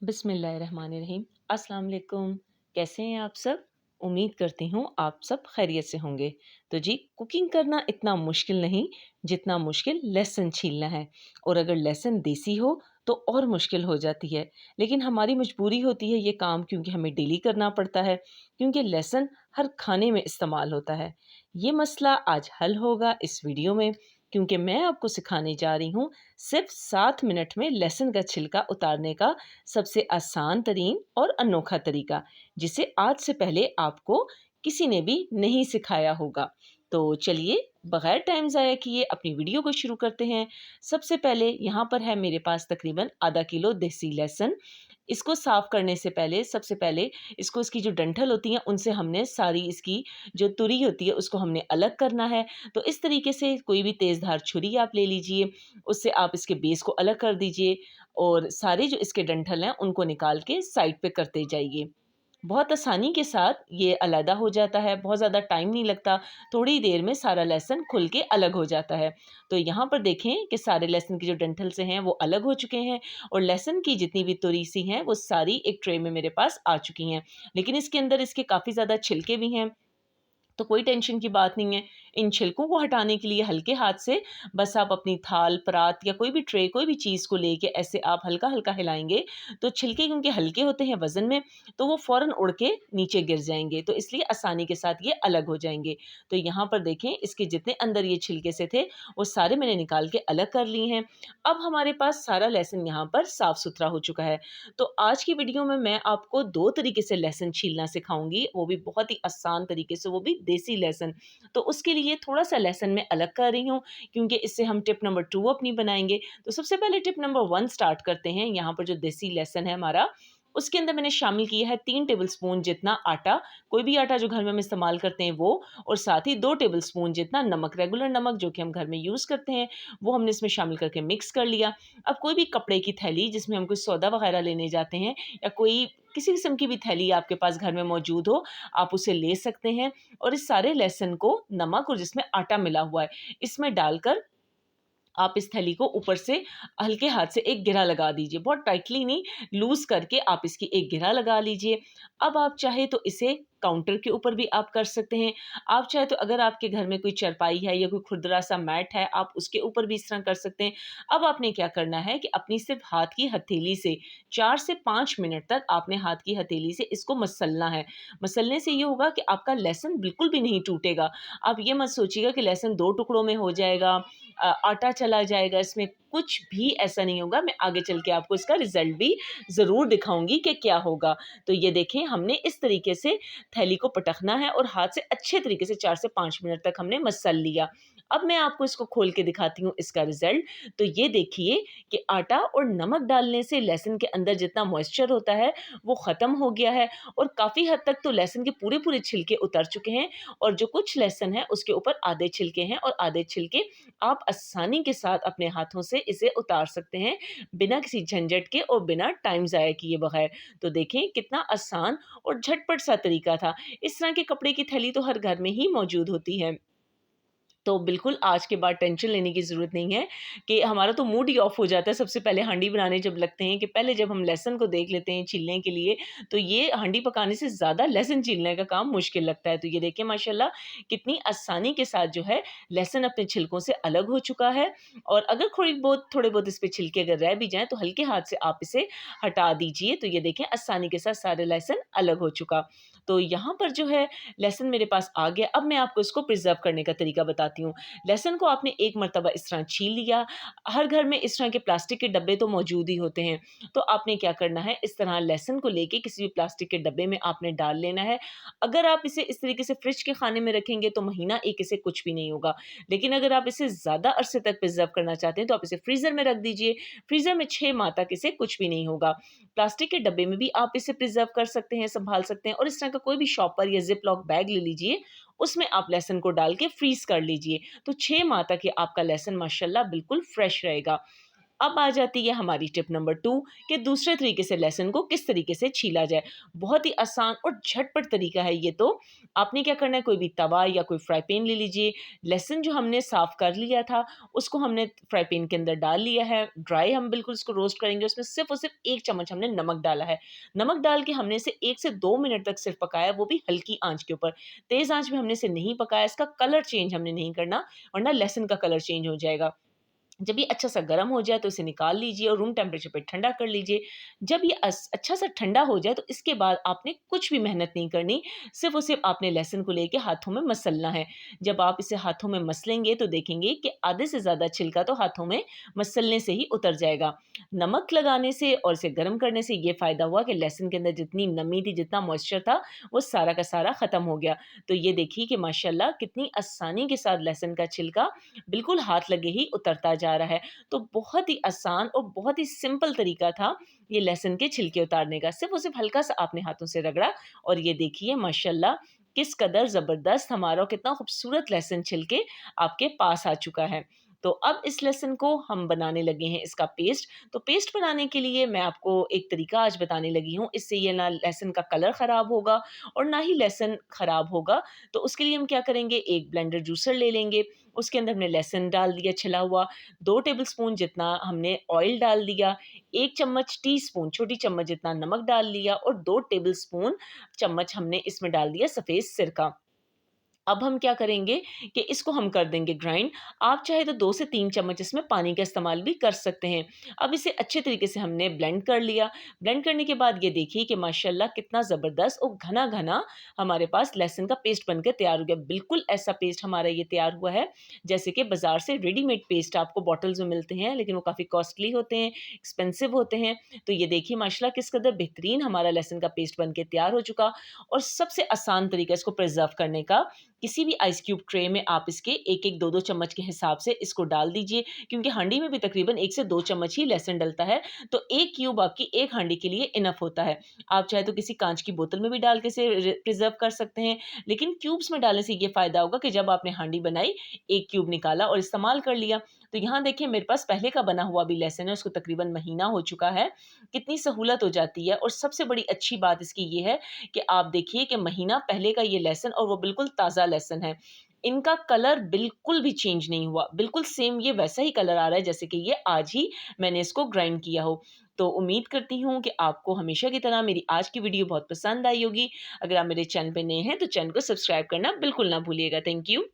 बिस्मिल्लाहिर्रहमानिर्रहीम। अस्सलाम वालेकुम। कैसे हैं आप सब? उम्मीद करती हूँ आप सब खैरियत से होंगे। तो जी, कुकिंग करना इतना मुश्किल नहीं जितना मुश्किल लहसुन छीलना है, और अगर लहसुन देसी हो तो और मुश्किल हो जाती है। लेकिन हमारी मजबूरी होती है ये काम, क्योंकि हमें डेली करना पड़ता है, क्योंकि लहसुन हर खाने में इस्तेमाल होता है। ये मसला आज हल होगा इस वीडियो में, क्योंकि मैं आपको सिखाने जा रही हूँ सिर्फ 7 मिनट में लहसुन का छिलका उतारने का सबसे आसान तरीन और अनोखा तरीका, जिसे आज से पहले आपको किसी ने भी नहीं सिखाया होगा। तो चलिए, बगैर टाइम ज़ाया किए अपनी वीडियो को शुरू करते हैं। सबसे पहले यहाँ पर है मेरे पास तकरीबन आधा किलो देसी लहसुन। इसको साफ़ करने से पहले सबसे पहले इसको, इसकी जो डंठल होती हैं उनसे हमने सारी इसकी जो तुरी होती है उसको हमने अलग करना है। तो इस तरीके से कोई भी तेज़धार छुरी आप ले लीजिए, उससे आप इसके बेस को अलग कर दीजिए और सारे जो इसके डंठल हैं उनको निकाल के साइड पे करते जाइए। बहुत आसानी के साथ ये अलग हो जाता है, बहुत ज़्यादा टाइम नहीं लगता, थोड़ी देर में सारा लहसुन खुल के अलग हो जाता है। तो यहाँ पर देखें कि सारे लहसुन के जो डंठल से हैं वो अलग हो चुके हैं, और लहसुन की जितनी भी तुरी सी हैं वो सारी एक ट्रे में मेरे पास आ चुकी हैं। लेकिन इसके अंदर इसके काफ़ी ज़्यादा छिलके भी हैं, तो कोई टेंशन की बात नहीं है। इन छिलकों को हटाने के लिए हल्के हाथ से बस आप अपनी थाल, परात या कोई भी ट्रे, कोई भी चीज़ को लेके ऐसे आप हल्का-हल्का हिलाएँगे, तो छिलके क्योंकि हल्के होते हैं वज़न में, तो वो फ़ौरन उड़ के नीचे गिर जाएँगे, तो इसलिए आसानी के साथ ये अलग हो जाएँगे। तो यहाँ पर देखें, इसके जितने अंदर ये छिलके से थे, वो सारे मैंने निकाल के अलग कर लिए हैं। अब हमारे पास सारा लहसुन यहाँ पर साफ़-सुथरा हो चुका है। तो आज की वीडियो में मैं आपको 2 तरीके से लहसुन छीलना सिखाऊँगी, वो भी बहुत ही आसान तरीके से, वो भी देसी लहसुन। तो उसके लिए थोड़ा-सा लहसुन मैं अलग कर रही हूँ, क्योंकि इससे हम टिप नंबर 2 अपनी बनाएँगे। तो सबसे पहले टिप नंबर 1 स्टार्ट करते हैं। यहाँ पर जो देसी लहसुन है हमारा, उसके अंदर मैंने शामिल किया है 3 टेबलस्पून जितना आटा, कोई भी आटा जो घर में हम इस्तेमाल करते हैं वो, और साथ ही 2 टेबलस्पून जितना नमक, रेगुलर नमक जो कि हम घर में यूज़ करते हैं, वो हमने इसमें शामिल करके मिक्स कर लिया। अब कोई भी कपड़े की थैली जिसमें हम कोई सौदा वगैरह लेने जाते हैं, या कोई किसी किस्म की भी थैली आपके पास घर में मौजूद हो, आप उसे ले सकते हैं, और इस सारे लहसुन को नमक और जिसमें आटा मिला हुआ है, इसमें डालकर आप इस थैली को ऊपर से हल्के हाथ से एक घेरा लगा दीजिए। बहुत टाइटली नहीं, लूज़ करके आप इसकी एक घेरा लगा लीजिए। अब आप चाहे तो इसे काउंटर के ऊपर भी आप कर सकते हैं। आप चाहे तो अगर आपके घर में कोई चारपाई है या कोई खुरदरा-सा मैट है, आप उसके ऊपर भी इस तरह कर सकते हैं। अब आपने क्या करना है कि अपनी सिर्फ़ हाथ की हथेली से 4 से 5 मिनट तक आपने हाथ की हथेली से इसको मसलना है। मसलने से ये होगा कि आपका लहसुन बिल्कुल भी नहीं टूटेगा। आप ये मत सोचिएगा कि लहसुन 2 टुकड़ों में हो जाएगा, आटा चला जाएगा, इसमें कुछ भी ऐसा नहीं होगा। मैं आगे चल के आपको इसका रिज़ल्ट भी ज़रूर दिखाऊँगी कि क्या होगा। तो ये देखें, हमने इस तरीके से थैली को पटकना है और हाथ से अच्छे तरीके से 4 से 5 मिनट तक हमने मसल लिया। अब मैं आपको इसको खोल के दिखाती हूँ इसका रिज़ल्ट। तो ये देखिए कि आटा और नमक डालने से लहसुन के अंदर जितना मॉइस्चर होता है वो ख़त्म हो गया है, और काफ़ी हद तक तो लहसुन के पूरे-पूरे छिलके उतर चुके हैं, और जो कुछ लहसुन है उसके ऊपर आधे छिलके हैं, और आधे छिलके आप आसानी के साथ अपने हाथों से इसे उतार सकते हैं, बिना किसी झंझट के और बिना टाइम ज़ाया किए बगैर। तो देखें कितना आसान और झटपट सा तरीका था। इस तरह के कपड़े की थैली तो हर घर में ही मौजूद होती है। तो बिल्कुल आज के बाद टेंशन लेने की ज़रूरत नहीं है कि हमारा तो मूड ही ऑफ हो जाता है सबसे पहले हांडी बनाने जब लगते हैं, कि पहले जब हम लहसुन को देख लेते हैं छीलने के लिए, तो ये हांडी पकाने से ज़्यादा लहसुन छीलने का काम मुश्किल लगता है। तो ये देखिए माशाल्लाह कितनी आसानी के साथ जो है लहसुन अपने छिलकों से अलग हो चुका है, और अगर थोड़े बहुत इस पे छिलके अगर रह भी जाएँ तो हल्के हाथ से आप इसे हटा दीजिए। तो ये देखें आसानी के साथ सारे लहसुन अलग हो चुका। तो यहाँ पर जो है लहसुन मेरे पास आ गया। अब मैं आपको इसको प्रिज़र्व करने का तरीका बताती हूँ। लहसुन को आपने एक मर्तबा इस तरह छील लिया। हर घर में इस तरह के प्लास्टिक के डब्बे तो मौजूद ही होते हैं। तो आपने क्या करना है, इस तरह लहसुन को लेके किसी भी प्लास्टिक के डब्बे में आपने डाल लेना है। अगर आप इसे इस तरीके से फ्रिज के खाने में रखेंगे तो महीना एक इसे कुछ भी नहीं होगा। लेकिन अगर आप इसे ज़्यादा अरसे तक प्रिज़र्व करना चाहते हैं तो आप इसे फ्रीज़र में रख दीजिए। फ्रीज़र में 6 माह तक इसे कुछ भी नहीं होगा। प्लास्टिक के डब्बे में भी आप इसे प्रिज़र्व कर सकते हैं, सँभाल सकते हैं, और इस तरह का कोई भी शॉपर या ज़िप-लॉक बैग ले लीजिए, उसमें आप लहसुन को डाल के फ्रीज़ कर लीजिए। तो 6 माह तक ये आपका लहसुन माशाल्लाह बिल्कुल फ्रेश रहेगा। अब आ जाती है हमारी टिप नंबर 2 कि दूसरे तरीके से लहसुन को किस तरीके से छीला जाए। बहुत ही आसान और झटपट तरीका है ये तो। आपने क्या करना है, कोई भी तवा या कोई फ्राई पैन ले लीजिए। लहसुन जो हमने साफ़ कर लिया था, उसको हमने फ्राई पैन के अंदर डाल लिया है। ड्राई हम बिल्कुल उसको रोस्ट करेंगे, उसमें सिर्फ़ और सिर्फ़ 1 चम्मच हमने नमक डाला है। नमक डाल के हमने इसे 1 से 2 मिनट तक सिर्फ़ पकाया, वो भी हल्की आँच के ऊपर। तेज़ आँच में हमने इसे नहीं पकाया, इसका कलर चेंज हमने नहीं करना, वरना लहसुन का कलर चेंज हो जाएगा। जब ये अच्छा-सा गरम हो जाए तो इसे निकाल लीजिए और रूम टेम्परेचर पे ठंडा कर लीजिए। जब ये अच्छा-सा ठंडा हो जाए तो इसके बाद आपने कुछ भी मेहनत नहीं करनी, सिर्फ़ और सिर्फ़ आपने लहसुन को लेके हाथों में मसलना है। जब आप इसे हाथों में मसलेंगे तो देखेंगे कि आधे से ज़्यादा छिलका तो हाथों में मसलने से ही उतर जाएगा। नमक लगाने से और इसे गरम करने से ये फ़ायदा हुआ कि लहसुन के अंदर जितनी नमी थी, जितना मॉइस्चर था, वो सारा का सारा ख़त्म हो गया। तो ये देखिए कि माशाल्लाह कितनी आसानी के साथ लहसुन का छिलका बिल्कुल हाथ लगे ही उतरता जा रहा है। तो बहुत ही आसान और बहुत ही सिंपल तरीका था ये लहसुन के छिलके उतारने का। सिर्फ़ और सिर्फ़ हल्का-सा आपने हाथों से रगड़ा और ये देखिए माशाल्लाह किस कदर ज़बरदस्त हमारा और कितना खूबसूरत लहसुन छिल के आपके पास आ चुका है। तो अब इस लहसुन को हम बनाने लगे हैं इसका पेस्ट। तो पेस्ट बनाने के लिए मैं आपको एक तरीका आज बताने लगी हूँ। इससे ये ना लहसुन का कलर ख़राब होगा और ना ही लहसुन ख़राब होगा। तो उसके लिए हम क्या करेंगे, एक ब्लेंडर जूसर ले लेंगे, उसके अंदर हमने लहसुन डाल दिया छिला हुआ, 2 टेबलस्पून जितना हमने ऑयल डाल दिया, 1 चम्मच टीस्पून छोटी चम्मच जितना नमक डाल लिया और 2 टेबलस्पून चम्मच हमने इसमें डाल दिया सफ़ेद सिरका। अब हम क्या करेंगे कि इसको हम कर देंगे ग्राइंड। आप चाहे तो 2 से 3 चम्मच इसमें पानी का इस्तेमाल भी कर सकते हैं। अब इसे अच्छे तरीके से हमने ब्लेंड कर लिया। ब्लेंड करने के बाद ये देखिए कि माशाल्लाह कितना ज़बरदस्त और घना-घना हमारे पास लहसुन का पेस्ट बनकर तैयार हो गया। बिल्कुल ऐसा पेस्ट हमारा ये तैयार हुआ है, जैसे कि बाज़ार से रेडीमेड पेस्ट आपको बॉटल्स में मिलते हैं, लेकिन वो काफ़ी कॉस्टली होते हैं, एक्सपेंसिव होते हैं। तो ये देखिए माशाल्लाह किस कदर बेहतरीन हमारा लहसुन का पेस्ट बन के तैयार हो चुका। और सबसे आसान तरीका इसको प्रिज़र्व करने का, किसी भी आइस क्यूब ट्रे में आप इसके 1-1, 2-2 चम्मच के हिसाब से इसको डाल दीजिए, क्योंकि हांडी में भी तकरीबन 1 से 2 चम्मच ही लहसुन डलता है, तो 1 क्यूब आपकी 1 हांडी के लिए इनफ होता है। आप चाहे तो किसी काँच की बोतल में भी डाल के इसे प्रिज़र्व कर सकते हैं, लेकिन क्यूब्स में डालने से ये फ़ायदा होगा कि जब आपने हांडी बनाई, 1 क्यूब निकाला और इस्तेमाल कर लिया। तो यहाँ देखिए मेरे पास पहले का बना हुआ भी लहसुन है, उसको तकरीबन महीना हो चुका है। कितनी सहूलत हो जाती है और सबसे बड़ी अच्छी बात इसकी ये है कि आप देखिए कि महीना पहले का ये लहसुन और वो बिल्कुल ताज़ा लहसुन है। इनका कलर बिल्कुल भी चेंज नहीं हुआ, बिल्कुल सेम ये वैसा ही कलर आ रहा है जैसे कि ये आज ही मैंने इसको ग्राइंड किया हो। तो उम्मीद करती हूँ कि आपको हमेशा की तरह मेरी आज की वीडियो बहुत पसंद आई होगी। अगर आप मेरे चैनल पे नए हैं तो चैनल को सब्सक्राइब करना बिल्कुल ना भूलिएगा। Thank you.